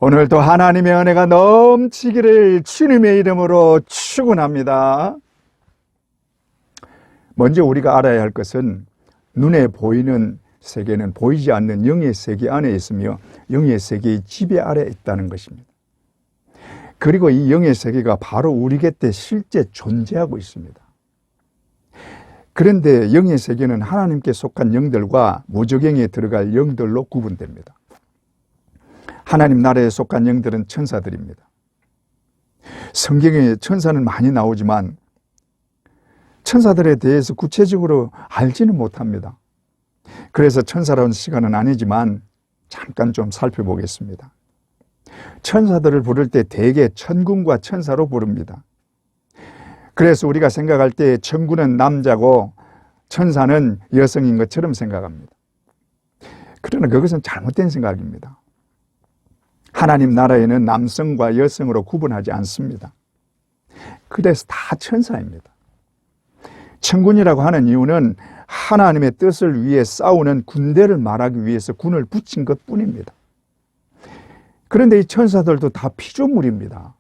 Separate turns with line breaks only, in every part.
오늘도 하나님의 은혜가 넘치기를 주님의 이름으로 축원합니다. 먼저 우리가 알아야 할 것은 눈에 보이는 세계는 보이지 않는 영의 세계 안에 있으며 영의 세계의 지배 아래에 있다는 것입니다. 그리고 이 영의 세계가 바로 우리 곁에 실제 존재하고 있습니다. 그런데 영의 세계는 하나님께 속한 영들과 무저갱에 들어갈 영들로 구분됩니다. 하나님 나라에 속한 영들은 천사들입니다. 성경에 천사는 많이 나오지만 천사들에 대해서 구체적으로 알지는 못합니다. 그래서 천사라는 시간은 아니지만 잠깐 좀 살펴보겠습니다. 천사들을 부를 때 대개 천군과 천사로 부릅니다. 그래서 우리가 생각할 때 천군은 남자고 천사는 여성인 것처럼 생각합니다. 그러나 그것은 잘못된 생각입니다. 하나님 나라에는 남성과 여성으로 구분하지 않습니다. 그래서 다 천사입니다. 천군이라고 하는 이유는 하나님의 뜻을 위해 싸우는 군대를 말하기 위해서 군을 붙인 것뿐입니다. 그런데 이 천사들도 다 피조물입니다.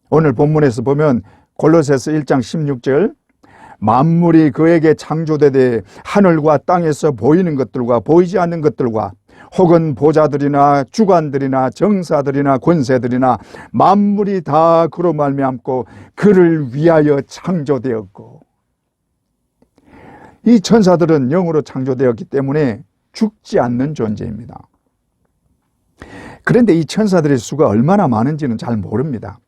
오늘 본문에서 보면 골로새서 1장 16절 만물이 그에게 창조되되 하늘과 땅에서 보이는 것들과 보이지 않는 것들과 혹은 보좌들이나 주관들이나 정사들이나 권세들이나 만물이 다 그로 말미암고 그를 위하여 창조되었고, 이 천사들은 영으로 창조되었기 때문에 죽지 않는 존재입니다. 그런데 이 천사들의 수가 얼마나 많은지는 잘 모릅니다.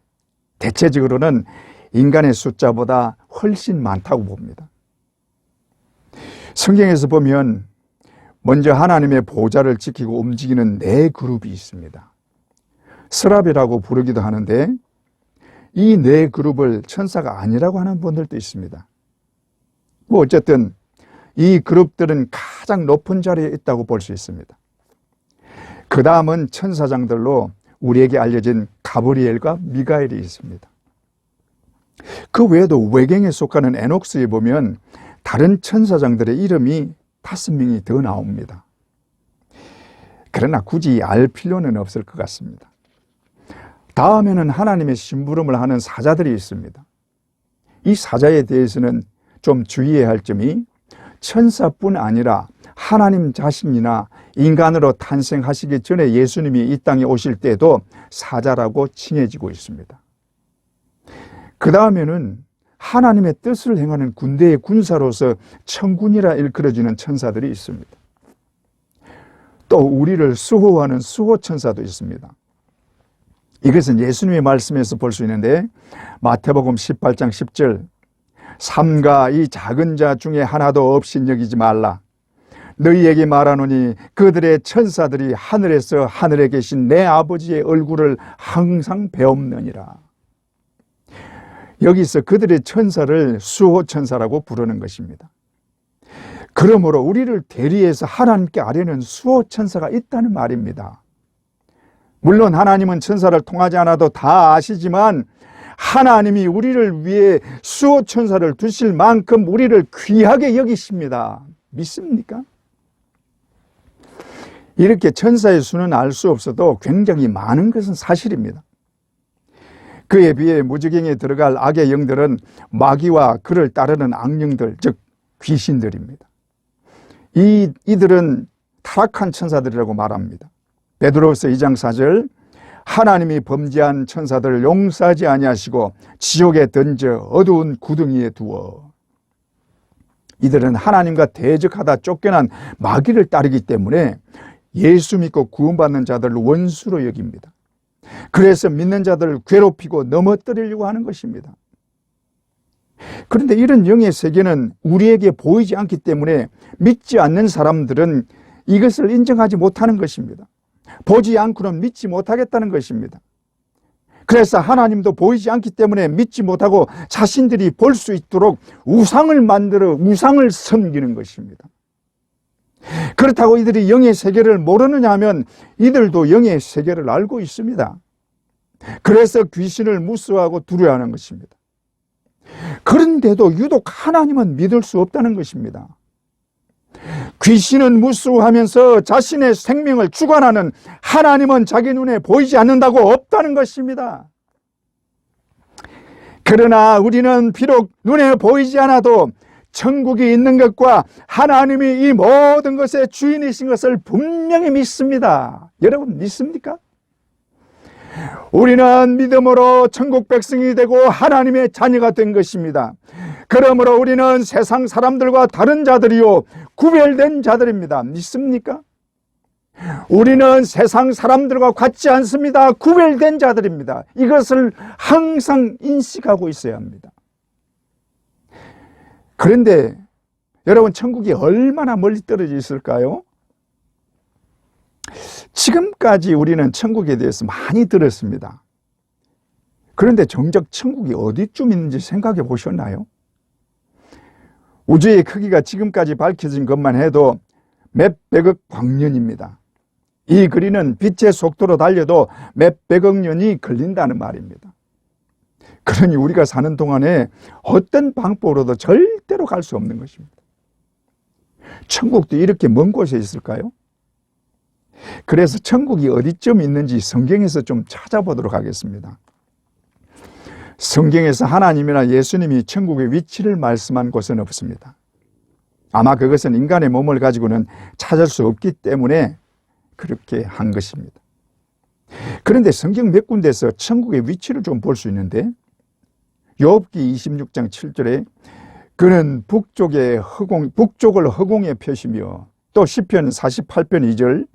대체적으로는 인간의 숫자보다 훨씬 많다고 봅니다. 성경에서 보면 먼저 하나님의 보좌를 지키고 움직이는 네 그룹이 있습니다. 스랍이라고 부르기도 하는데 이 네 그룹을 천사가 아니라고 하는 분들도 있습니다. 어쨌든 이 그룹들은 가장 높은 자리에 있다고 볼 수 있습니다. 그 다음은 천사장들로 우리에게 알려진 가브리엘과 미가엘이 있습니다. 그 외에도 외경에 속하는 에녹스에 보면 다른 천사장들의 이름이 5명이 더 나옵니다. 그러나 굳이 알 필요는 없을 것 같습니다. 다음에는 하나님의 심부름을 하는 사자들이 있습니다. 이 사자에 대해서는 좀 주의해야 할 점이 천사뿐 아니라 하나님 자신이나 인간으로 탄생하시기 전에 예수님이 이 땅에 오실 때도 사자라고 칭해지고 있습니다. 그 다음에는 하나님의 뜻을 행하는 군대의 군사로서 천군이라 일컬어지는 천사들이 있습니다. 또 우리를 수호하는 수호천사도 있습니다. 이것은 예수님의 말씀에서 볼 수 있는데 마태복음 18장 10절 삼가 이 작은 자 중에 하나도 없이 여기지 말라. 너희에게 말하노니 그들의 천사들이 하늘에서 하늘에 계신 내 아버지의 얼굴을 항상 배옵느니라. 여기서 그들의 천사를 수호천사라고 부르는 것입니다. 그러므로 우리를 대리해서 하나님께 아뢰는 수호천사가 있다는 말입니다. 물론 하나님은 천사를 통하지 않아도 다 아시지만 하나님이 우리를 위해 수호천사를 두실 만큼 우리를 귀하게 여기십니다. 믿습니까? 이렇게 천사의 수는 알 수 없어도 굉장히 많은 것은 사실입니다. 그에 비해 무저갱에 들어갈 악의 영들은 마귀와 그를 따르는 악령들, 즉 귀신들입니다. 이들은 타락한 천사들이라고 말합니다. 베드로서 2장 4절 하나님이 범죄한 천사들을 용서하지 아니하시고 지옥에 던져 어두운 구덩이에 두어. 이들은 하나님과 대적하다 쫓겨난 마귀를 따르기 때문에 예수 믿고 구원받는 자들을 원수로 여깁니다. 그래서 믿는 자들을 괴롭히고 넘어뜨리려고 하는 것입니다. 그런데 이런 영의 세계는 우리에게 보이지 않기 때문에 믿지 않는 사람들은 이것을 인정하지 못하는 것입니다. 보지 않고는 믿지 못하겠다는 것입니다. 그래서 하나님도 보이지 않기 때문에 믿지 못하고 자신들이 볼 수 있도록 우상을 만들어 우상을 섬기는 것입니다. 그렇다고 이들이 영의 세계를 모르느냐 하면 이들도 영의 세계를 알고 있습니다. 그래서 귀신을 무서워하고 두려워하는 것입니다. 그런데도 유독 하나님은 믿을 수 없다는 것입니다. 귀신은 무수하면서 자신의 생명을 주관하는 하나님은 자기 눈에 보이지 않는다고 없다는 것입니다. 그러나 우리는 비록 눈에 보이지 않아도 천국이 있는 것과 하나님이 이 모든 것의 주인이신 것을 분명히 믿습니다. 여러분 믿습니까? 우리는 믿음으로 천국 백성이 되고 하나님의 자녀가 된 것입니다. 그러므로 우리는 세상 사람들과 다른 자들이요 구별된 자들입니다. 믿습니까? 우리는 세상 사람들과 같지 않습니다. 구별된 자들입니다. 이것을 항상 인식하고 있어야 합니다. 그런데 여러분, 천국이 얼마나 멀리 떨어져 있을까요? 지금까지 우리는 천국에 대해서 많이 들었습니다. 그런데 정작 천국이 어디쯤 있는지 생각해 보셨나요? 우주의 크기가 지금까지 밝혀진 것만 해도 몇백억 광년입니다. 이 거리는 빛의 속도로 달려도 몇백억 년이 걸린다는 말입니다. 그러니 우리가 사는 동안에 어떤 방법으로도 절대로 갈 수 없는 것입니다. 천국도 이렇게 먼 곳에 있을까요? 그래서 천국이 어디쯤 있는지 성경에서 좀 찾아보도록 하겠습니다. 성경에서 하나님이나 예수님이 천국의 위치를 말씀한 곳은 없습니다. 아마 그것은 인간의 몸을 가지고는 찾을 수 없기 때문에 그렇게 한 것입니다. 그런데 성경 몇 군데에서 천국의 위치를 좀 볼 수 있는데, 욥기 26장 7절에 그는 북쪽을 허공에 펴시며, 또 시편 48편 2절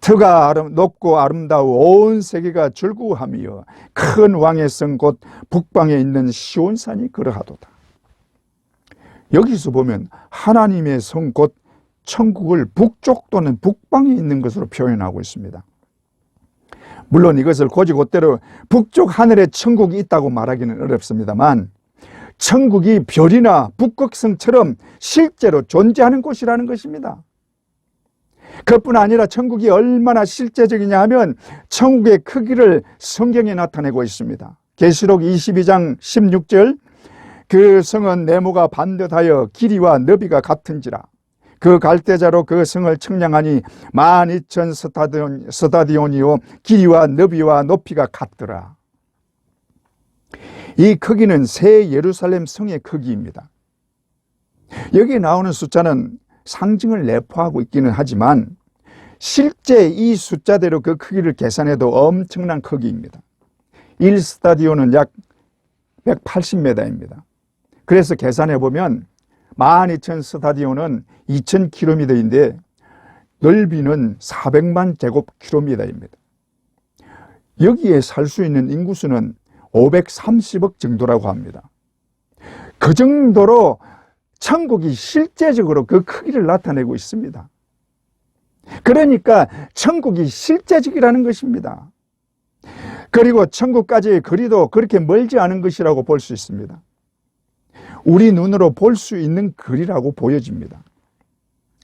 터가 높고 아름다워 온 세계가 즐거워하며 큰 왕의 성 곧 북방에 있는 시온산이 그러하도다. 여기서 보면 하나님의 성 곧 천국을 북쪽 또는 북방에 있는 것으로 표현하고 있습니다. 물론 이것을 곧이곧대로 북쪽 하늘에 천국이 있다고 말하기는 어렵습니다만, 천국이 별이나 북극성처럼 실제로 존재하는 곳이라는 것입니다. 그뿐 아니라 천국이 얼마나 실제적이냐 하면 천국의 크기를 성경에 나타내고 있습니다. 계시록 22장 16절 그 성은 네모가 반듯하여 길이와 너비가 같은지라 그 갈대자로 그 성을 측량하니 12,000 스타디온이요 길이와 너비와 높이가 같더라. 이 크기는 새 예루살렘 성의 크기입니다. 여기 나오는 숫자는 상징을 내포하고 있기는 하지만 실제 이 숫자대로 그 크기를 계산해도 엄청난 크기입니다. 1스타디온은 약 180m입니다. 그래서 계산해 보면 12,000 스타디온은 2,000km인데 넓이는 400만 제곱킬로미터입니다. 여기에 살 수 있는 인구수는 530억 정도라고 합니다. 그 정도로 천국이 실제적으로 그 크기를 나타내고 있습니다. 그러니까 천국이 실제적이라는 것입니다. 그리고 천국까지의 거리도 그렇게 멀지 않은 것이라고 볼 수 있습니다. 우리 눈으로 볼 수 있는 거리라고 보여집니다.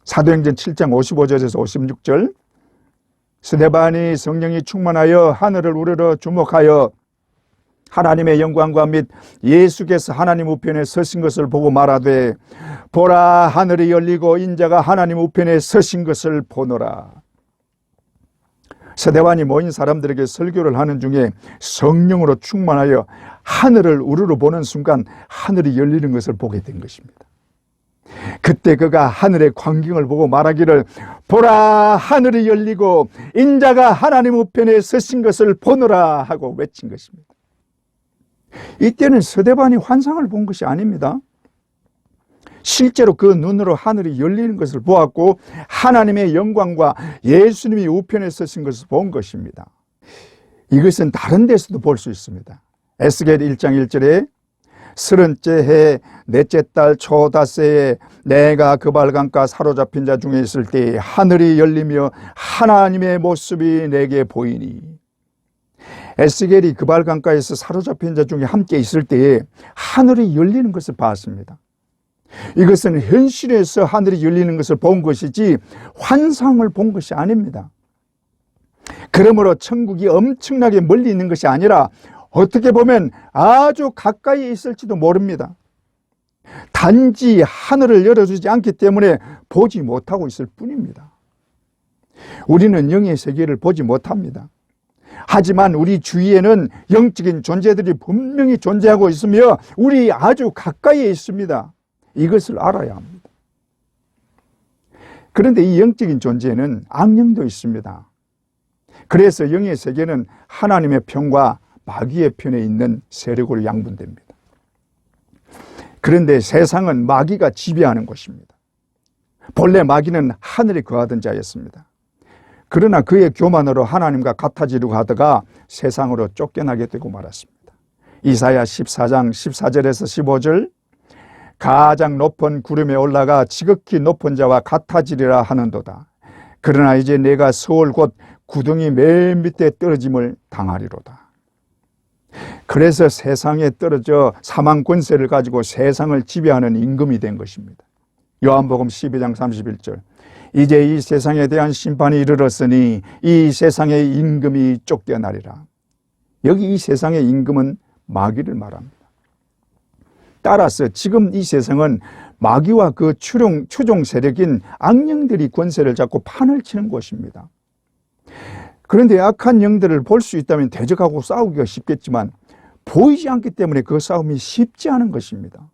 사도행전 7장 55절에서 56절 스데반이 성령이 충만하여 하늘을 우러러 주목하여 하나님의 영광과 및 예수께서 하나님 우편에 서신 것을 보고 말하되 보라 하늘이 열리고 인자가 하나님 우편에 서신 것을 보노라. 스데반이 모인 사람들에게 설교를 하는 중에 성령으로 충만하여 하늘을 우러러 보는 순간 하늘이 열리는 것을 보게 된 것입니다. 그때 그가 하늘의 광경을 보고 말하기를 보라 하늘이 열리고 인자가 하나님 우편에 서신 것을 보노라 하고 외친 것입니다. 이때는 스데반이 환상을 본 것이 아닙니다. 실제로 그 눈으로 하늘이 열리는 것을 보았고 하나님의 영광과 예수님이 우편에 서신 것을 본 것입니다. 이것은 다른 데서도 볼 수 있습니다. 에스겔 1장 1절에 30째 해 넷째 달 초닷새에 내가 그 발강가 사로잡힌 자 중에 있을 때 하늘이 열리며 하나님의 모습이 내게 보이니. 에스겔이 그 발강가에서 사로잡힌 자 중에 함께 있을 때에 하늘이 열리는 것을 봤습니다. 이것은 현실에서 하늘이 열리는 것을 본 것이지 환상을 본 것이 아닙니다. 그러므로 천국이 엄청나게 멀리 있는 것이 아니라 어떻게 보면 아주 가까이 있을지도 모릅니다. 단지 하늘을 열어주지 않기 때문에 보지 못하고 있을 뿐입니다. 우리는 영의 세계를 보지 못합니다. 하지만 우리 주위에는 영적인 존재들이 분명히 존재하고 있으며 우리 아주 가까이에 있습니다. 이것을 알아야 합니다. 그런데 이 영적인 존재에는 악령도 있습니다. 그래서 영의 세계는 하나님의 편과 마귀의 편에 있는 세력으로 양분됩니다. 그런데 세상은 마귀가 지배하는 곳입니다. 본래 마귀는 하늘에 거하던 자였습니다. 그러나 그의 교만으로 하나님과 같아지려고 하다가 세상으로 쫓겨나게 되고 말았습니다. 이사야 14장 14절에서 15절, 가장 높은 구름에 올라가 지극히 높은 자와 같아지리라 하는도다. 그러나 이제 내가 서울 곧 구덩이 맨 밑에 떨어짐을 당하리로다. 그래서 세상에 떨어져 사망 권세를 가지고 세상을 지배하는 임금이 된 것입니다. 요한복음 12장 31절, 이제 이 세상에 대한 심판이 이르렀으니 이 세상의 임금이 쫓겨나리라. 여기 이 세상의 임금은 마귀를 말합니다. 따라서 지금 이 세상은 마귀와 그 추종 세력인 악령들이 권세를 잡고 판을 치는 곳입니다. 그런데 악한 영들을 볼 수 있다면 대적하고 싸우기가 쉽겠지만 보이지 않기 때문에 그 싸움이 쉽지 않은 것입니다.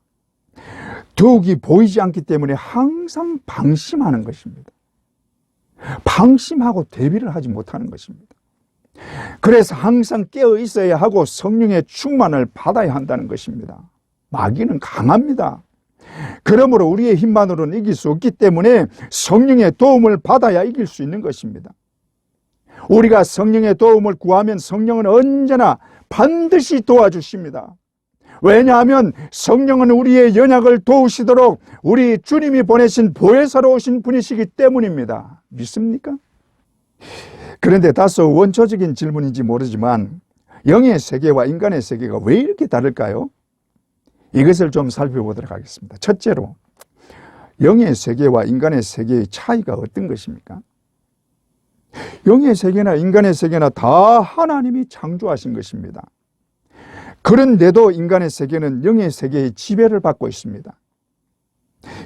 더욱이 보이지 않기 때문에 항상 방심하는 것입니다. 방심하고 대비를 하지 못하는 것입니다. 그래서 항상 깨어 있어야 하고 성령의 충만을 받아야 한다는 것입니다. 마귀는 강합니다. 그러므로 우리의 힘만으로는 이길 수 없기 때문에 성령의 도움을 받아야 이길 수 있는 것입니다. 우리가 성령의 도움을 구하면 성령은 언제나 반드시 도와주십니다. 왜냐하면 성령은 우리의 연약을 도우시도록 우리 주님이 보내신 보혜사로 오신 분이시기 때문입니다. 믿습니까? 그런데 다소 원초적인 질문인지 모르지만 영의 세계와 인간의 세계가 왜 이렇게 다를까요? 이것을 좀 살펴보도록 하겠습니다. 첫째로, 영의 세계와 인간의 세계의 차이가 어떤 것입니까? 영의 세계나 인간의 세계나 다 하나님이 창조하신 것입니다. 그런데도 인간의 세계는 영의 세계의 지배를 받고 있습니다.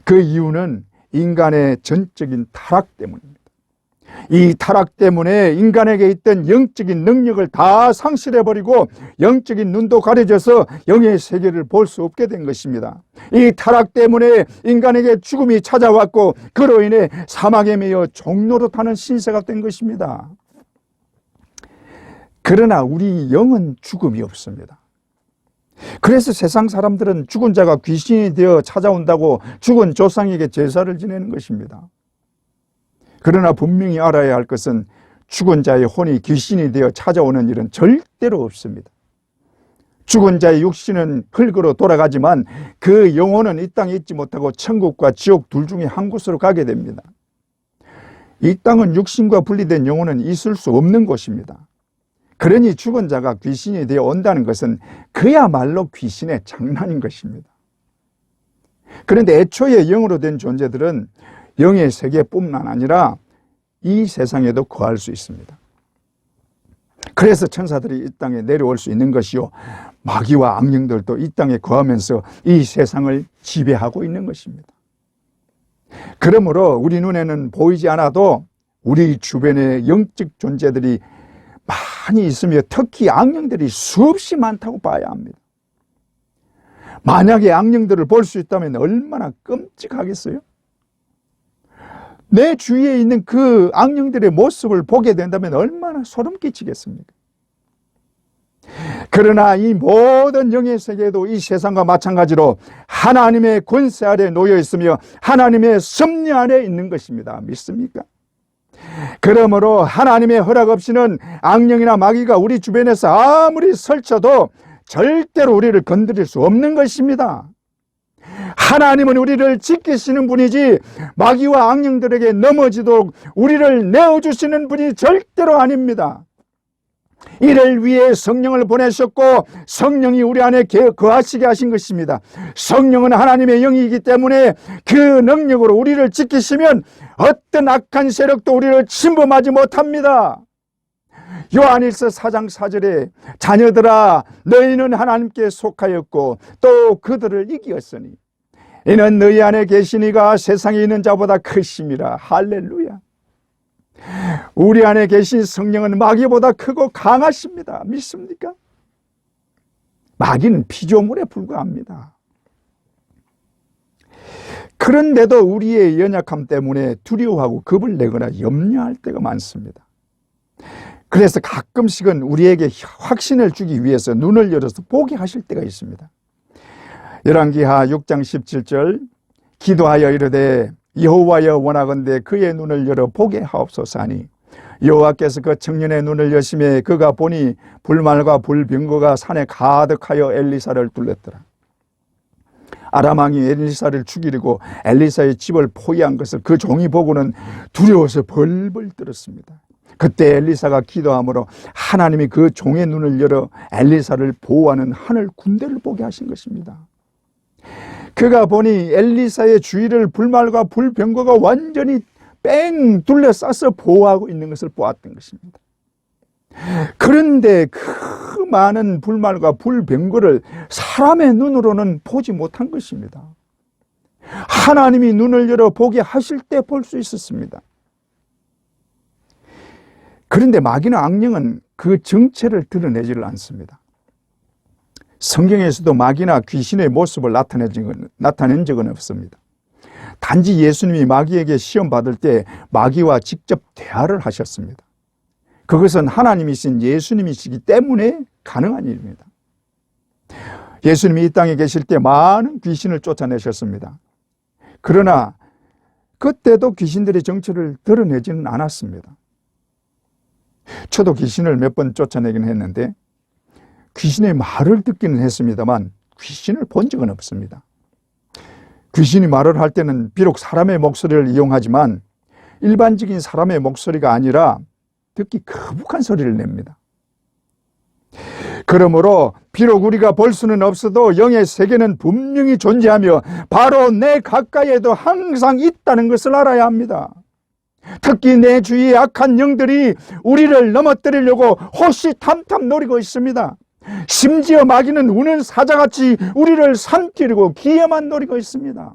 그 이유는 인간의 전적인 타락 때문입니다. 이 타락 때문에 인간에게 있던 영적인 능력을 다 상실해버리고 영적인 눈도 가려져서 영의 세계를 볼 수 없게 된 것입니다. 이 타락 때문에 인간에게 죽음이 찾아왔고 그로 인해 사망에 매여 종노릇하는 신세가 된 것입니다. 그러나 우리 영은 죽음이 없습니다. 그래서 세상 사람들은 죽은 자가 귀신이 되어 찾아온다고 죽은 조상에게 제사를 지내는 것입니다. 그러나 분명히 알아야 할 것은 죽은 자의 혼이 귀신이 되어 찾아오는 일은 절대로 없습니다. 죽은 자의 육신은 흙으로 돌아가지만 그 영혼은 이 땅에 있지 못하고 천국과 지옥 둘 중에 한 곳으로 가게 됩니다. 이 땅은 육신과 분리된 영혼은 있을 수 없는 곳입니다. 그러니 죽은 자가 귀신이 되어 온다는 것은 그야말로 귀신의 장난인 것입니다. 그런데 애초에 영으로 된 존재들은 영의 세계뿐만 아니라 이 세상에도 거할 수 있습니다. 그래서 천사들이 이 땅에 내려올 수 있는 것이요, 마귀와 악령들도 이 땅에 거하면서 이 세상을 지배하고 있는 것입니다. 그러므로 우리 눈에는 보이지 않아도 우리 주변에 영적 존재들이 많이 있으며 특히 악령들이 수없이 많다고 봐야 합니다. 만약에 악령들을 볼 수 있다면 얼마나 끔찍하겠어요? 내 주위에 있는 그 악령들의 모습을 보게 된다면 얼마나 소름 끼치겠습니까? 그러나 이 모든 영의 세계도 이 세상과 마찬가지로 하나님의 권세 아래 놓여 있으며 하나님의 섭리 아래 있는 것입니다. 믿습니까? 그러므로 하나님의 허락 없이는 악령이나 마귀가 우리 주변에서 아무리 설쳐도 절대로 우리를 건드릴 수 없는 것입니다. 하나님은 우리를 지키시는 분이지 마귀와 악령들에게 넘어지도록 우리를 내어주시는 분이 절대로 아닙니다. 이를 위해 성령을 보내셨고 성령이 우리 안에 거하시게 하신 것입니다. 성령은 하나님의 영이기 때문에 그 능력으로 우리를 지키시면 어떤 악한 세력도 우리를 침범하지 못합니다. 요한일서 4장 4절에 자녀들아 너희는 하나님께 속하였고 또 그들을 이기었으니 이는 너희 안에 계시니가 세상에 있는 자보다 크심이라. 할렐루야. 우리 안에 계신 성령은 마귀보다 크고 강하십니다. 믿습니까? 마귀는 피조물에 불과합니다. 그런데도 우리의 연약함 때문에 두려워하고 겁을 내거나 염려할 때가 많습니다. 그래서 가끔씩은 우리에게 확신을 주기 위해서 눈을 열어서 보게 하실 때가 있습니다. 열왕기하 6장 17절 기도하여 이르되 여호와여 원하건대 그의 눈을 열어 보게 하옵소서 하니 여호와께서 그 청년의 눈을 여심해 그가 보니 불말과 불병거가 산에 가득하여 엘리사를 둘렀더라. 아람 왕이 엘리사를 죽이려고 엘리사의 집을 포위한 것을 그 종이 보고는 두려워서 벌벌 떨었습니다. 그때 엘리사가 기도함으로 하나님이 그 종의 눈을 열어 엘리사를 보호하는 하늘 군대를 보게 하신 것입니다. 그가 보니 엘리사의 주위를 불말과 불병거가 완전히 뺑 둘러싸서 보호하고 있는 것을 보았던 것입니다. 그런데 그 많은 불말과 불병거를 사람의 눈으로는 보지 못한 것입니다. 하나님이 눈을 열어 보게 하실 때 볼 수 있었습니다. 그런데 마귀나 악령은 그 정체를 드러내지를 않습니다. 성경에서도 마귀나 귀신의 모습을 나타낸 적은 없습니다. 단지 예수님이 마귀에게 시험 받을 때 마귀와 직접 대화를 하셨습니다. 그것은 하나님이신 예수님이시기 때문에 가능한 일입니다. 예수님이 이 땅에 계실 때 많은 귀신을 쫓아내셨습니다. 그러나 그때도 귀신들의 정체를 드러내지는 않았습니다. 저도 귀신을 몇 번 쫓아내긴 했는데 귀신의 말을 듣기는 했습니다만 귀신을 본 적은 없습니다. 귀신이 말을 할 때는 비록 사람의 목소리를 이용하지만 일반적인 사람의 목소리가 아니라 듣기 거북한 소리를 냅니다. 그러므로 비록 우리가 볼 수는 없어도 영의 세계는 분명히 존재하며 바로 내 가까이에도 항상 있다는 것을 알아야 합니다. 특히 내 주위의 악한 영들이 우리를 넘어뜨리려고 호시탐탐 노리고 있습니다. 심지어 마귀는 우는 사자같이 우리를 삼키려고 기회만 노리고 있습니다.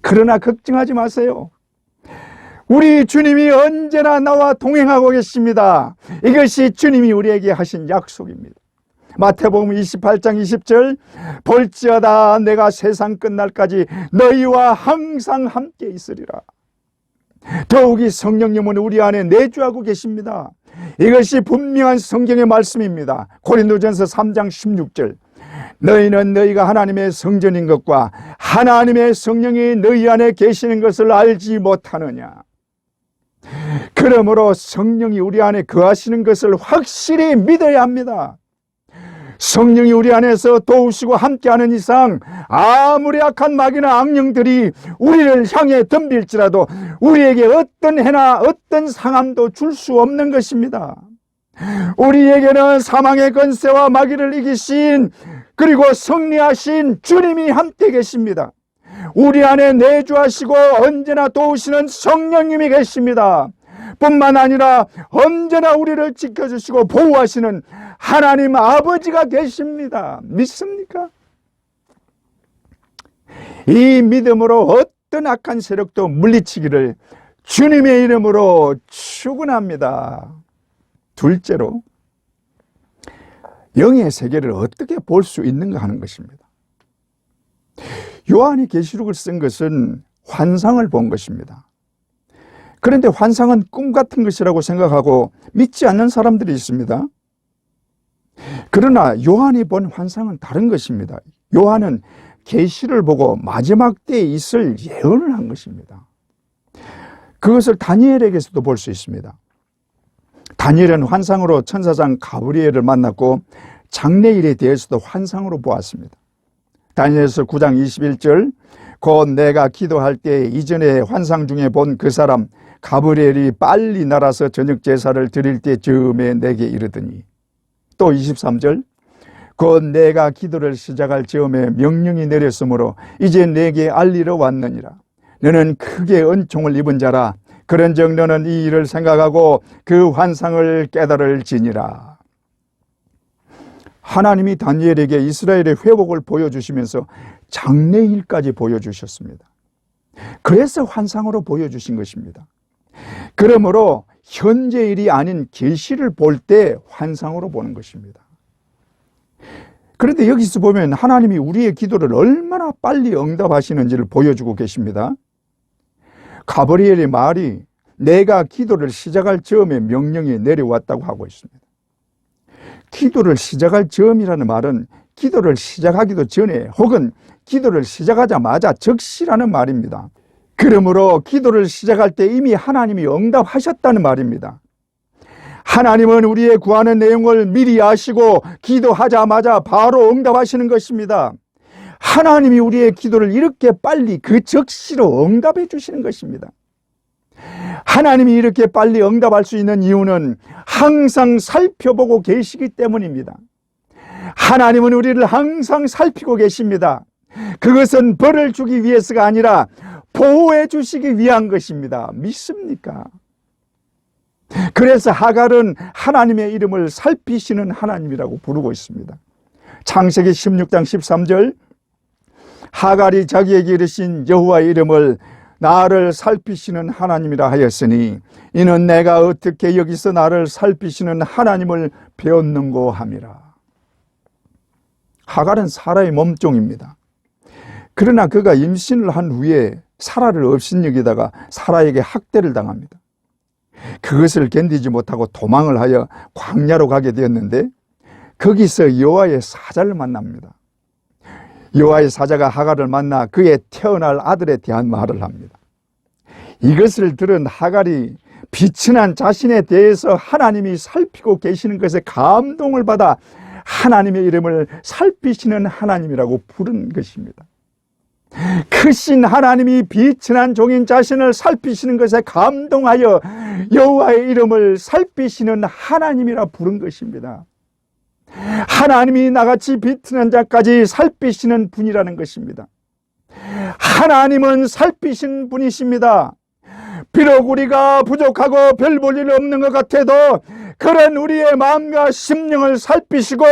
그러나 걱정하지 마세요. 우리 주님이 언제나 나와 동행하고 계십니다. 이것이 주님이 우리에게 하신 약속입니다. 마태복음 28장 20절 볼지어다 내가 세상 끝날까지 너희와 항상 함께 있으리라. 더욱이 성령님은 우리 안에 내주하고 계십니다. 이것이 분명한 성경의 말씀입니다. 고린도전서 3장 16절 너희는 너희가 하나님의 성전인 것과 하나님의 성령이 너희 안에 계시는 것을 알지 못하느냐. 그러므로 성령이 우리 안에 거하시는 것을 확실히 믿어야 합니다. 성령이 우리 안에서 도우시고 함께하는 이상 아무리 악한 마귀나 악령들이 우리를 향해 덤빌지라도 우리에게 어떤 해나 어떤 상함도 줄 수 없는 것입니다. 우리에게는 사망의 권세와 마귀를 이기신 그리고 승리하신 주님이 함께 계십니다. 우리 안에 내주하시고 언제나 도우시는 성령님이 계십니다. 뿐만 아니라 언제나 우리를 지켜주시고 보호하시는 하나님 아버지가 계십니다. 믿습니까? 이 믿음으로 어떤 악한 세력도 물리치기를 주님의 이름으로 축원합니다. 둘째로 영의 세계를 어떻게 볼 수 있는가 하는 것입니다. 요한이 계시록을 쓴 것은 환상을 본 것입니다. 그런데 환상은 꿈 같은 것이라고 생각하고 믿지 않는 사람들이 있습니다. 그러나 요한이 본 환상은 다른 것입니다. 요한은 계시를 보고 마지막 때에 있을 예언을 한 것입니다. 그것을 다니엘에게서도 볼 수 있습니다. 다니엘은 환상으로 천사장 가브리엘을 만났고 장래일에 대해서도 환상으로 보았습니다. 다니엘서 9장 21절 곧 내가 기도할 때 이전에 환상 중에 본 그 사람 가브리엘이 빨리 날아서 저녁 제사를 드릴 때 즈음에 내게 이르더니 또 23절 곧 내가 기도를 시작할 즈음에 명령이 내렸으므로 이제 내게 알리러 왔느니라. 너는 크게 은총을 입은 자라. 그런즉 너는 이 일을 생각하고 그 환상을 깨달을지니라. 하나님이 다니엘에게 이스라엘의 회복을 보여주시면서 장래일까지 보여주셨습니다. 그래서 환상으로 보여주신 것입니다. 그러므로 현재 일이 아닌 계시를 볼 때 환상으로 보는 것입니다. 그런데 여기서 보면 하나님이 우리의 기도를 얼마나 빨리 응답하시는지를 보여주고 계십니다. 가브리엘의 말이 내가 기도를 시작할 즈음에 명령이 내려왔다고 하고 있습니다. 기도를 시작할 즈음이라는 말은 기도를 시작하기도 전에 혹은 기도를 시작하자마자 즉시라는 말입니다. 그러므로 기도를 시작할 때 이미 하나님이 응답하셨다는 말입니다. 하나님은 우리의 구하는 내용을 미리 아시고 기도하자마자 바로 응답하시는 것입니다. 하나님이 우리의 기도를 이렇게 빨리 그 즉시로 응답해 주시는 것입니다. 하나님이 이렇게 빨리 응답할 수 있는 이유는 항상 살펴보고 계시기 때문입니다. 하나님은 우리를 항상 살피고 계십니다. 그것은 벌을 주기 위해서가 아니라 보호해 주시기 위한 것입니다. 믿습니까? 그래서 하갈은 하나님의 이름을 살피시는 하나님이라고 부르고 있습니다. 창세기 16장 13절 하갈이 자기에게 이르신 여호와의 이름을 나를 살피시는 하나님이라 하였으니 이는 내가 어떻게 여기서 나를 살피시는 하나님을 배웠는고 함이라. 하갈은 사라의 몸종입니다. 그러나 그가 임신을 한 후에 사라를 업신여기다가 사라에게 학대를 당합니다. 그것을 견디지 못하고 도망을 하여 광야로 가게 되었는데 거기서 여호와의 사자를 만납니다. 여호와의 사자가 하갈을 만나 그의 태어날 아들에 대한 말을 합니다. 이것을 들은 하갈이 빛이 난 자신에 대해서 하나님이 살피고 계시는 것에 감동을 받아 하나님의 이름을 살피시는 하나님이라고 부른 것입니다. 크신 하나님이 빛이 난 종인 자신을 살피시는 것에 감동하여 여호와의 이름을 살피시는 하나님이라 부른 것입니다. 하나님이 나같이 빛난 자까지 살피시는 분이라는 것입니다. 하나님은 살피신 분이십니다. 비록 우리가 부족하고 별 볼 일 없는 것 같아도 그런 우리의 마음과 심령을 살피시고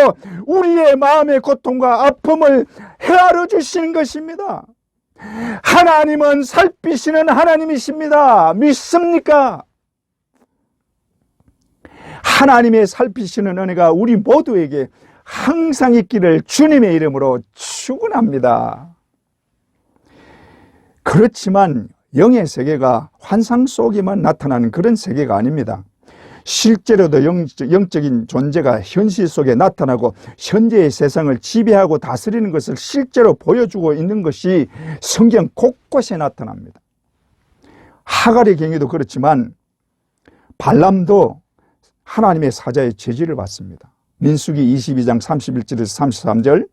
우리의 마음의 고통과 아픔을 헤아려 주시는 것입니다. 하나님은 살피시는 하나님이십니다. 믿습니까? 하나님의 살피시는 은혜가 우리 모두에게 항상 있기를 주님의 이름으로 축원합니다. 그렇지만 영의 세계가 환상 속에만 나타나는 그런 세계가 아닙니다. 실제로도 영적인 존재가 현실 속에 나타나고 현재의 세상을 지배하고 다스리는 것을 실제로 보여주고 있는 것이 성경 곳곳에 나타납니다. 하갈의 경우도 그렇지만 발람도 하나님의 사자의 제지를 받습니다. 민수기 22장 31절에서 33절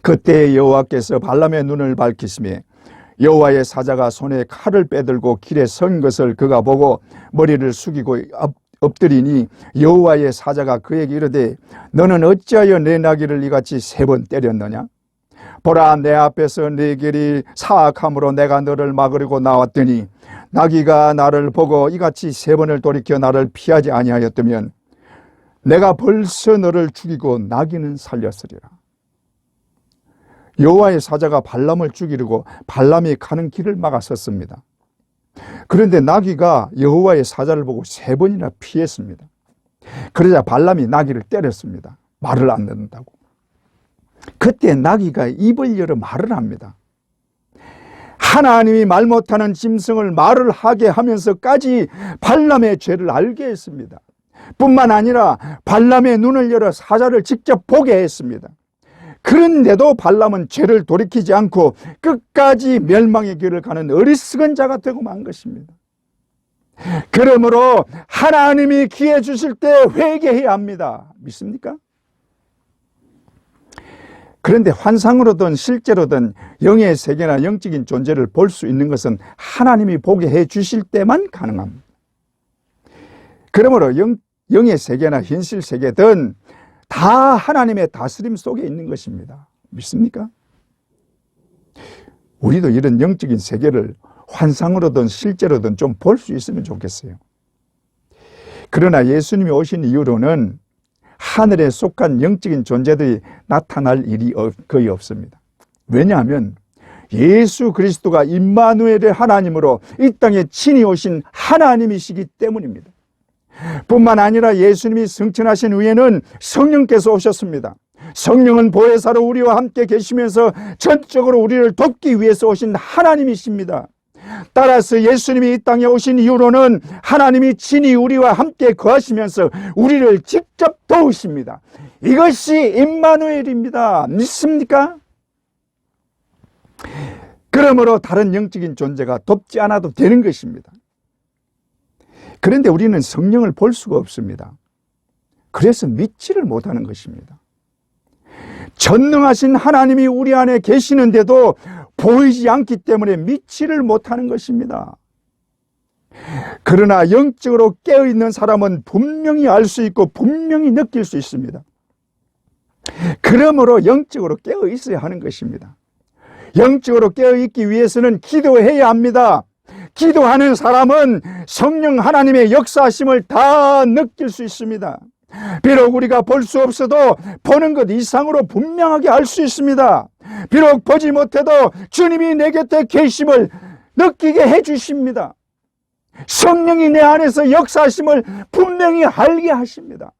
그때 여호와께서 발람의 눈을 밝히시며 여호와의 사자가 손에 칼을 빼들고 길에 선 것을 그가 보고 머리를 숙이고 엎드리니 여호와의 사자가 그에게 이르되 너는 어찌하여 내 나귀를 이같이 3번 때렸느냐? 보라 내 앞에서 네 길이 사악함으로 내가 너를 막으려고 나왔더니 나귀가 나를 보고 이같이 3번을 돌이켜 나를 피하지 아니하였다면 내가 벌써 너를 죽이고 나귀는 살렸으리라. 여호와의 사자가 발람을 죽이려고 발람이 가는 길을 막았었습니다. 그런데 나귀가 여호와의 사자를 보고 3번이나 피했습니다. 그러자 발람이 나귀를 때렸습니다. 말을 안 듣는다고. 그때 나귀가 입을 열어 말을 합니다. 하나님이 말 못하는 짐승을 말을 하게 하면서까지 발람의 죄를 알게 했습니다. 뿐만 아니라 발람의 눈을 열어 사자를 직접 보게 했습니다. 그런데도 발람은 죄를 돌이키지 않고 끝까지 멸망의 길을 가는 어리석은 자가 되고 만 것입니다. 그러므로 하나님이 기회 주실 때 회개해야 합니다. 믿습니까? 그런데 환상으로든 실제로든 영의 세계나 영적인 존재를 볼 수 있는 것은 하나님이 보게 해 주실 때만 가능합니다. 그러므로 영의 세계나 현실 세계든 다 하나님의 다스림 속에 있는 것입니다. 믿습니까? 우리도 이런 영적인 세계를 환상으로든 실제로든 좀 볼 수 있으면 좋겠어요. 그러나 예수님이 오신 이후로는 하늘에 속한 영적인 존재들이 나타날 일이 거의 없습니다. 왜냐하면 예수 그리스도가 임마누엘의 하나님으로 이 땅에 친히 오신 하나님이시기 때문입니다. 뿐만 아니라 예수님이 승천하신 후에는 성령께서 오셨습니다. 성령은 보혜사로 우리와 함께 계시면서 전적으로 우리를 돕기 위해서 오신 하나님이십니다. 따라서 예수님이 이 땅에 오신 이후로는 하나님이 친히 우리와 함께 거하시면서 우리를 직접 도우십니다. 이것이 임마누엘입니다. 믿습니까? 그러므로 다른 영적인 존재가 돕지 않아도 되는 것입니다. 그런데 우리는 성령을 볼 수가 없습니다. 그래서 믿지를 못하는 것입니다. 전능하신 하나님이 우리 안에 계시는데도 보이지 않기 때문에 믿지를 못하는 것입니다. 그러나 영적으로 깨어있는 사람은 분명히 알 수 있고 분명히 느낄 수 있습니다. 그러므로 영적으로 깨어있어야 하는 것입니다. 영적으로 깨어있기 위해서는 기도해야 합니다. 기도하는 사람은 성령 하나님의 역사하심을 다 느낄 수 있습니다. 비록 우리가 볼 수 없어도 보는 것 이상으로 분명하게 알 수 있습니다. 비록 보지 못해도 주님이 내 곁에 계심을 느끼게 해주십니다. 성령이 내 안에서 역사하심을 분명히 알게 하십니다.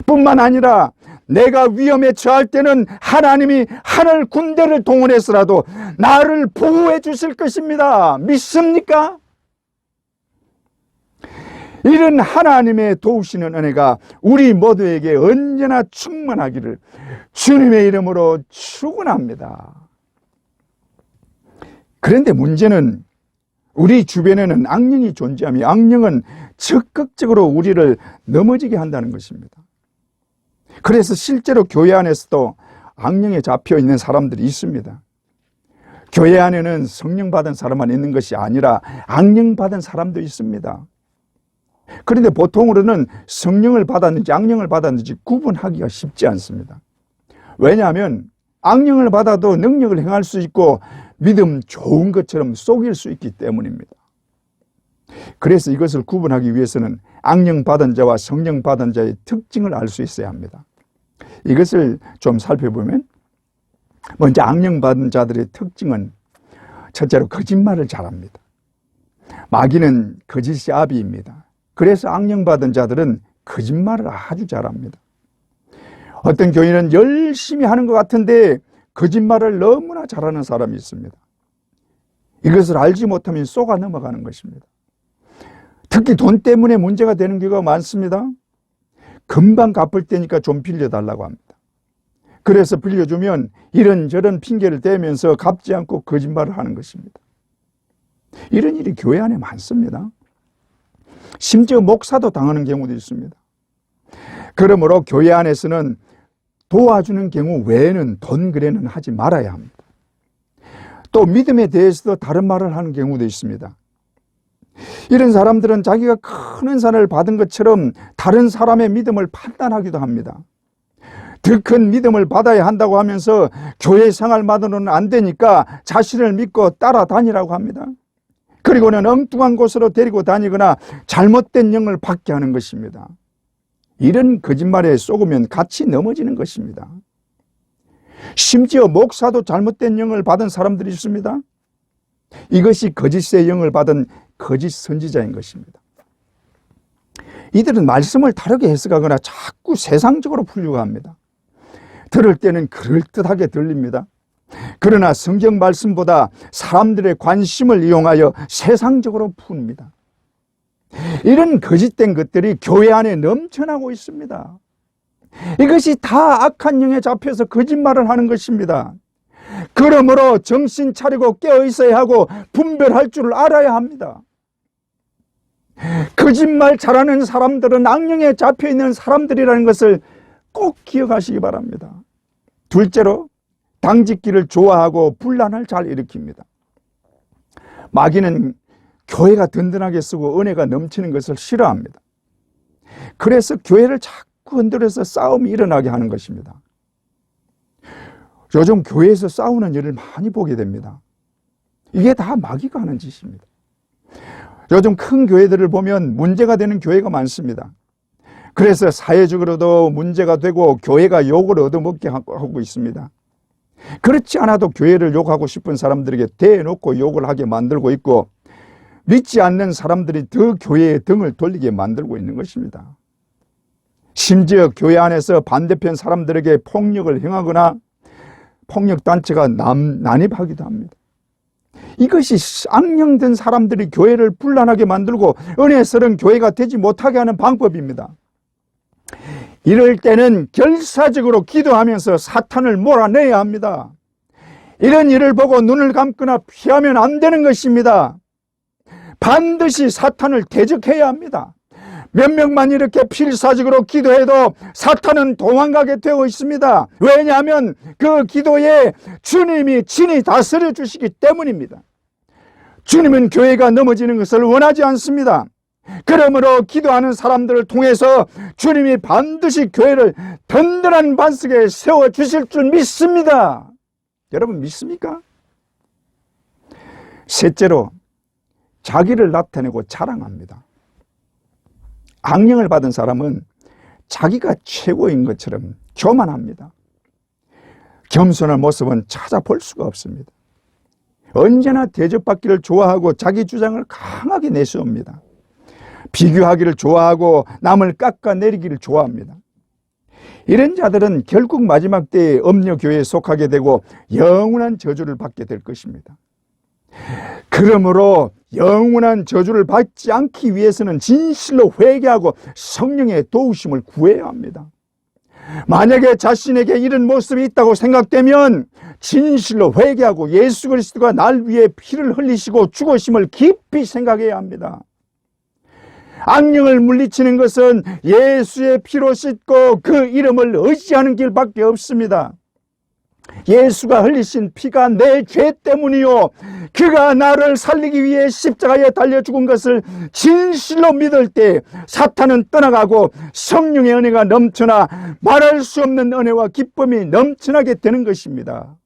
뿐만 아니라 내가 위험에 처할 때는 하나님이 하늘 군대를 동원해서라도 나를 보호해 주실 것입니다. 믿습니까? 이런 하나님의 도우시는 은혜가 우리 모두에게 언제나 충만하기를 주님의 이름으로 축원합니다. 그런데 문제는 우리 주변에는 악령이 존재하며 악령은 적극적으로 우리를 넘어지게 한다는 것입니다. 그래서 실제로 교회 안에서도 악령에 잡혀 있는 사람들이 있습니다. 교회 안에는 성령 받은 사람만 있는 것이 아니라 악령 받은 사람도 있습니다. 그런데 보통으로는 성령을 받았는지 악령을 받았는지 구분하기가 쉽지 않습니다. 왜냐하면 악령을 받아도 능력을 행할 수 있고 믿음 좋은 것처럼 속일 수 있기 때문입니다. 그래서 이것을 구분하기 위해서는 악령 받은 자와 성령 받은 자의 특징을 알 수 있어야 합니다. 이것을 좀 살펴보면 먼저 악령 받은 자들의 특징은 첫째로 거짓말을 잘합니다. 마귀는 거짓의 아비입니다. 그래서 악령 받은 자들은 거짓말을 아주 잘합니다. 어떤 교인은 열심히 하는 것 같은데 거짓말을 너무나 잘하는 사람이 있습니다. 이것을 알지 못하면 쏘가 넘어가는 것입니다. 특히 돈 때문에 문제가 되는 경우가 많습니다. 금방 갚을 때니까 좀 빌려달라고 합니다. 그래서 빌려주면 이런저런 핑계를 대면서 갚지 않고 거짓말을 하는 것입니다. 이런 일이 교회 안에 많습니다. 심지어 목사도 당하는 경우도 있습니다. 그러므로 교회 안에서는 도와주는 경우 외에는 돈 거래는 하지 말아야 합니다. 또 믿음에 대해서도 다른 말을 하는 경우도 있습니다. 이런 사람들은 자기가 큰 은사를 받은 것처럼 다른 사람의 믿음을 판단하기도 합니다. 더 큰 믿음을 받아야 한다고 하면서 교회 생활만으로는 안 되니까 자신을 믿고 따라다니라고 합니다. 그리고는 엉뚱한 곳으로 데리고 다니거나 잘못된 영을 받게 하는 것입니다. 이런 거짓말에 속으면 같이 넘어지는 것입니다. 심지어 목사도 잘못된 영을 받은 사람들이 있습니다. 이것이 거짓의 영을 받은 거짓 선지자인 것입니다. 이들은 말씀을 다르게 해석하거나 자꾸 세상적으로 풀려고 합니다. 들을 때는 그럴듯하게 들립니다. 그러나 성경 말씀보다 사람들의 관심을 이용하여 세상적으로 풉니다. 이런 거짓된 것들이 교회 안에 넘쳐나고 있습니다. 이것이 다 악한 영에 잡혀서 거짓말을 하는 것입니다. 그러므로 정신 차리고 깨어 있어야 하고 분별할 줄 알아야 합니다. 거짓말 잘하는 사람들은 악령에 잡혀 있는 사람들이라는 것을 꼭 기억하시기 바랍니다. 둘째로 당짓기를 좋아하고 분란을 잘 일으킵니다. 마귀는 교회가 든든하게 쓰고 은혜가 넘치는 것을 싫어합니다. 그래서 교회를 자꾸 흔들어서 싸움이 일어나게 하는 것입니다. 요즘 교회에서 싸우는 일을 많이 보게 됩니다. 이게 다 마귀가 하는 짓입니다. 요즘 큰 교회들을 보면 문제가 되는 교회가 많습니다. 그래서 사회적으로도 문제가 되고 교회가 욕을 얻어먹게 하고 있습니다. 그렇지 않아도 교회를 욕하고 싶은 사람들에게 대놓고 욕을 하게 만들고 있고, 믿지 않는 사람들이 더 교회에 등을 돌리게 만들고 있는 것입니다. 심지어 교회 안에서 반대편 사람들에게 폭력을 행하거나 폭력단체가 난입하기도 합니다. 이것이 악령된 사람들이 교회를 분란하게 만들고 은혜스러운 교회가 되지 못하게 하는 방법입니다. 이럴 때는 결사적으로 기도하면서 사탄을 몰아내야 합니다. 이런 일을 보고 눈을 감거나 피하면 안 되는 것입니다. 반드시 사탄을 대적해야 합니다. 몇 명만 이렇게 필사적으로 기도해도 사탄은 도망가게 되어 있습니다. 왜냐하면 그 기도에 주님이 친히 다스려 주시기 때문입니다. 주님은 교회가 넘어지는 것을 원하지 않습니다. 그러므로 기도하는 사람들을 통해서 주님이 반드시 교회를 든든한 반석에 세워주실 줄 믿습니다. 여러분 믿습니까? 셋째로, 자기를 나타내고 자랑합니다. 악령을 받은 사람은 자기가 최고인 것처럼 교만합니다. 겸손한 모습은 찾아볼 수가 없습니다. 언제나 대접받기를 좋아하고 자기 주장을 강하게 내세웁니다. 비교하기를 좋아하고 남을 깎아내리기를 좋아합니다. 이런 자들은 결국 마지막 때에 음녀교회에 속하게 되고 영원한 저주를 받게 될 것입니다. 그러므로 영원한 저주를 받지 않기 위해서는 진실로 회개하고 성령의 도우심을 구해야 합니다. 만약에 자신에게 이런 모습이 있다고 생각되면 진실로 회개하고 예수 그리스도가 날 위해 피를 흘리시고 죽으심을 깊이 생각해야 합니다. 악령을 물리치는 것은 예수의 피로 씻고 그 이름을 의지하는 길밖에 없습니다. 예수가 흘리신 피가 내 죄 때문이요, 그가 나를 살리기 위해 십자가에 달려 죽은 것을 진실로 믿을 때 사탄은 떠나가고 성령의 은혜가 넘쳐나 말할 수 없는 은혜와 기쁨이 넘쳐나게 되는 것입니다.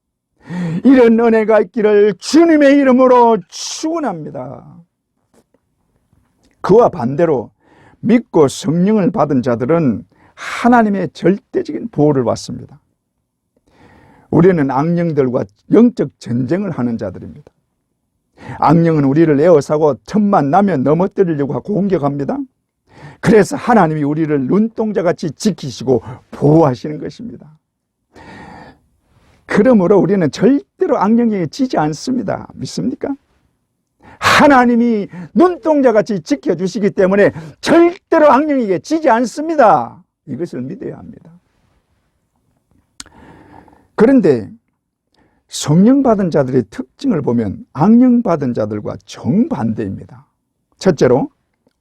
이런 은혜가 있기를 주님의 이름으로 축원합니다. 그와 반대로 믿고 성령을 받은 자들은 하나님의 절대적인 보호를 받습니다. 우리는 악령들과 영적 전쟁을 하는 자들입니다. 악령은 우리를 에워싸고 틈만 나면 넘어뜨리려고 공격합니다. 그래서 하나님이 우리를 눈동자같이 지키시고 보호하시는 것입니다. 그러므로 우리는 절대로 악령에게 지지 않습니다. 믿습니까? 하나님이 눈동자같이 지켜주시기 때문에 절대로 악령에게 지지 않습니다. 이것을 믿어야 합니다. 그런데 성령 받은 자들의 특징을 보면 악령 받은 자들과 정반대입니다. 첫째로,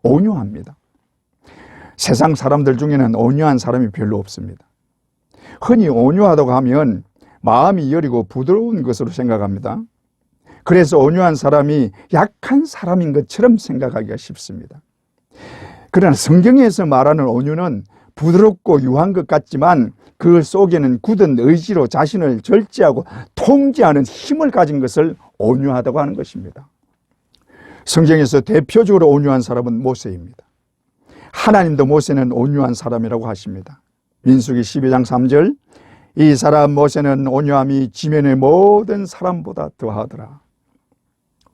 온유합니다. 세상 사람들 중에는 온유한 사람이 별로 없습니다. 흔히 온유하다고 하면 마음이 여리고 부드러운 것으로 생각합니다. 그래서 온유한 사람이 약한 사람인 것처럼 생각하기가 쉽습니다. 그러나 성경에서 말하는 온유는 부드럽고 유한 것 같지만 그 속에는 굳은 의지로 자신을 절제하고 통제하는 힘을 가진 것을 온유하다고 하는 것입니다. 성경에서 대표적으로 온유한 사람은 모세입니다. 하나님도 모세는 온유한 사람이라고 하십니다. 민수기 12장 3절, 이 사람 모세는 온유함이 지면의 모든 사람보다 더하더라.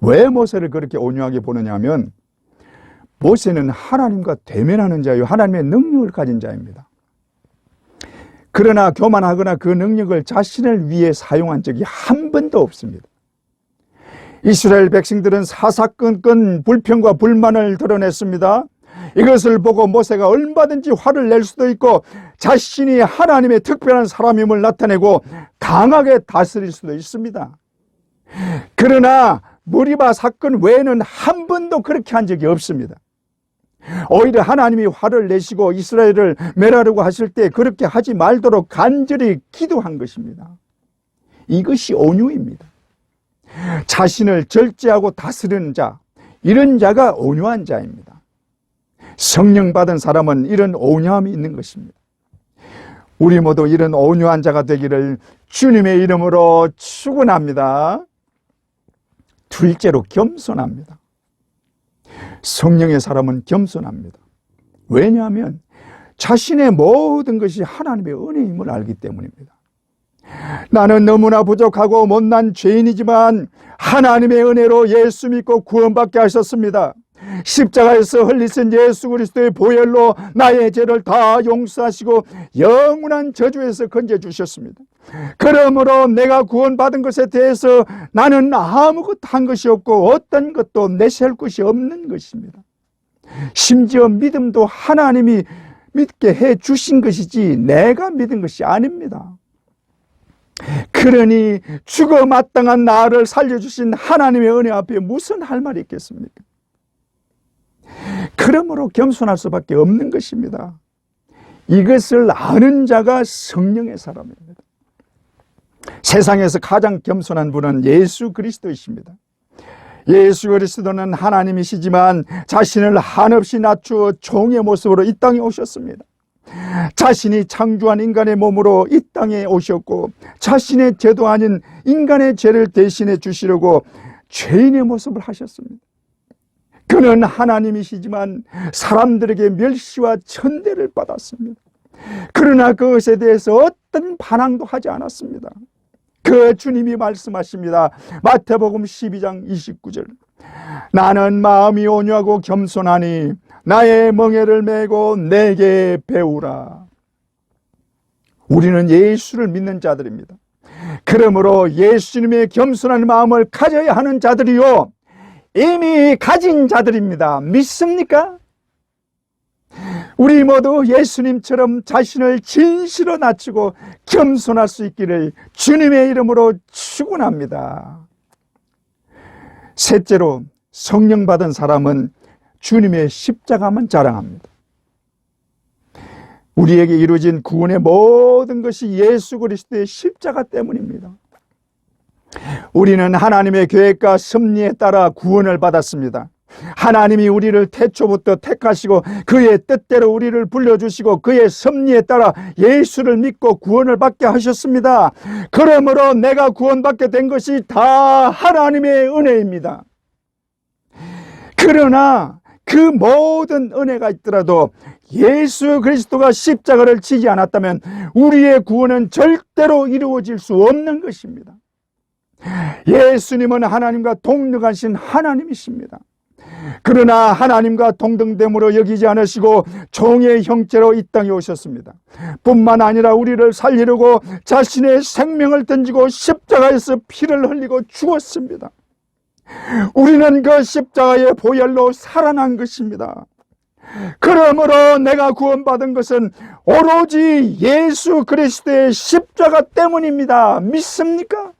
왜 모세를 그렇게 온유하게 보느냐 하면 모세는 하나님과 대면하는 자요, 하나님의 능력을 가진 자입니다. 그러나 교만하거나 그 능력을 자신을 위해 사용한 적이 한 번도 없습니다. 이스라엘 백성들은 사사건건 불평과 불만을 드러냈습니다. 이것을 보고 모세가 얼마든지 화를 낼 수도 있고 자신이 하나님의 특별한 사람임을 나타내고 강하게 다스릴 수도 있습니다. 그러나 무리바 사건 외에는 한 번도 그렇게 한 적이 없습니다. 오히려 하나님이 화를 내시고 이스라엘을 멸하려고 하실 때 그렇게 하지 말도록 간절히 기도한 것입니다. 이것이 온유입니다. 자신을 절제하고 다스리는 자, 이런 자가 온유한 자입니다. 성령 받은 사람은 이런 온유함이 있는 것입니다. 우리 모두 이런 온유한 자가 되기를 주님의 이름으로 축원합니다. 둘째로, 겸손합니다. 성령의 사람은 겸손합니다. 왜냐하면 자신의 모든 것이 하나님의 은혜임을 알기 때문입니다. 나는 너무나 부족하고 못난 죄인이지만 하나님의 은혜로 예수 믿고 구원받게 하셨습니다. 십자가에서 흘리신 예수 그리스도의 보혈로 나의 죄를 다 용서하시고 영원한 저주에서 건져주셨습니다. 그러므로 내가 구원받은 것에 대해서 나는 아무것도 한 것이 없고 어떤 것도 내세울 것이 없는 것입니다. 심지어 믿음도 하나님이 믿게 해 주신 것이지 내가 믿은 것이 아닙니다. 그러니 죽어 마땅한 나를 살려주신 하나님의 은혜 앞에 무슨 할 말이 있겠습니까? 그러므로 겸손할 수밖에 없는 것입니다. 이것을 아는 자가 성령의 사람입니다. 세상에서 가장 겸손한 분은 예수 그리스도이십니다. 예수 그리스도는 하나님이시지만 자신을 한없이 낮추어 종의 모습으로 이 땅에 오셨습니다. 자신이 창조한 인간의 몸으로 이 땅에 오셨고 자신의 죄도 아닌 인간의 죄를 대신해 주시려고 죄인의 모습을 하셨습니다. 그는 하나님이시지만 사람들에게 멸시와 천대를 받았습니다. 그러나 그것에 대해서 어떤 반항도 하지 않았습니다. 그 주님이 말씀하십니다. 마태복음 12장 29절. 나는 마음이 온유하고 겸손하니 나의 멍에를 메고 내게 배우라. 우리는 예수를 믿는 자들입니다. 그러므로 예수님의 겸손한 마음을 가져야 하는 자들이요 이미 가진 자들입니다. 믿습니까? 우리 모두 예수님처럼 자신을 진실로 낮추고 겸손할 수 있기를 주님의 이름으로 축원합니다. 셋째로, 성령 받은 사람은 주님의 십자가만 자랑합니다. 우리에게 이루어진 구원의 모든 것이 예수 그리스도의 십자가 때문입니다. 우리는 하나님의 계획과 섭리에 따라 구원을 받았습니다. 하나님이 우리를 태초부터 택하시고 그의 뜻대로 우리를 불러주시고 그의 섭리에 따라 예수를 믿고 구원을 받게 하셨습니다. 그러므로 내가 구원받게 된 것이 다 하나님의 은혜입니다. 그러나 그 모든 은혜가 있더라도 예수 그리스도가 십자가를 지지 않았다면 우리의 구원은 절대로 이루어질 수 없는 것입니다. 예수님은 하나님과 동등하신 하나님이십니다. 그러나 하나님과 동등됨으로 여기지 않으시고 종의 형체로 이 땅에 오셨습니다. 뿐만 아니라 우리를 살리려고 자신의 생명을 던지고 십자가에서 피를 흘리고 죽었습니다. 우리는 그 십자가의 보혈로 살아난 것입니다. 그러므로 내가 구원받은 것은 오로지 예수 그리스도의 십자가 때문입니다. 믿습니까?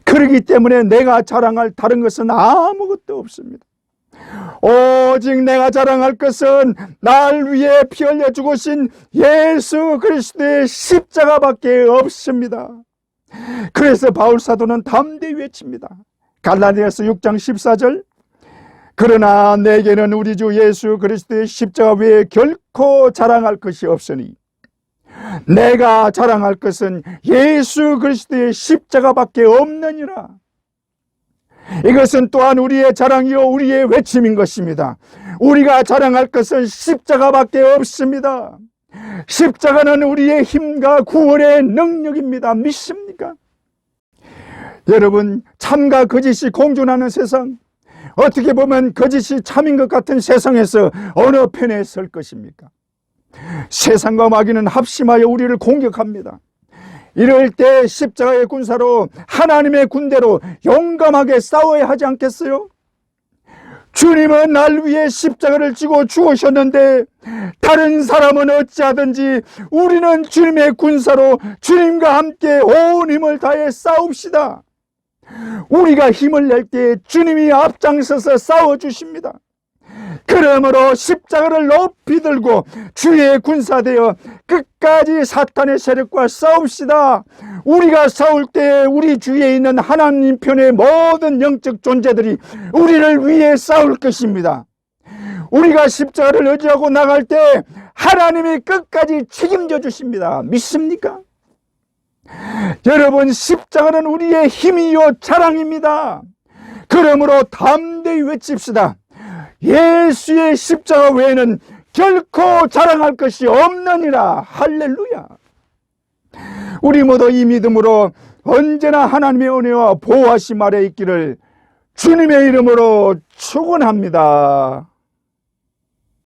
그렇기 때문에 내가 자랑할 다른 것은 아무것도 없습니다. 오직 내가 자랑할 것은 날 위해 피 흘려 죽으신 예수 그리스도의 십자가밖에 없습니다. 그래서 바울 사도는 담대히 외칩니다. 갈라디아서 6장 14절. 그러나 내게는 우리 주 예수 그리스도의 십자가 외에 결코 자랑할 것이 없으니 내가 자랑할 것은 예수 그리스도의 십자가밖에 없느니라. 이것은 또한 우리의 자랑이요 우리의 외침인 것입니다. 우리가 자랑할 것은 십자가밖에 없습니다. 십자가는 우리의 힘과 구원의 능력입니다. 믿습니까? 여러분, 참과 거짓이 공존하는 세상, 어떻게 보면 거짓이 참인 것 같은 세상에서 어느 편에 설 것입니까? 세상과 마귀는 합심하여 우리를 공격합니다. 이럴 때 십자가의 군사로 하나님의 군대로 용감하게 싸워야 하지 않겠어요? 주님은 날 위해 십자가를 지고 죽으셨는데 다른 사람은 어찌하든지 우리는 주님의 군사로 주님과 함께 온 힘을 다해 싸웁시다. 우리가 힘을 낼 때 주님이 앞장서서 싸워주십니다. 그러므로 십자가를 높이 들고 주의 군사되어 끝까지 사탄의 세력과 싸웁시다. 우리가 싸울 때 우리 주위에 있는 하나님 편의 모든 영적 존재들이 우리를 위해 싸울 것입니다. 우리가 십자가를 의지하고 나갈 때 하나님이 끝까지 책임져 주십니다. 믿습니까? 여러분, 십자가는 우리의 힘이요 자랑입니다. 그러므로 담대히 외칩시다. 예수의 십자가 외에는 결코 자랑할 것이 없느니라. 할렐루야. 우리 모두 이 믿음으로 언제나 하나님의 은혜와 보호하심 아래 있기를 주님의 이름으로 축원합니다.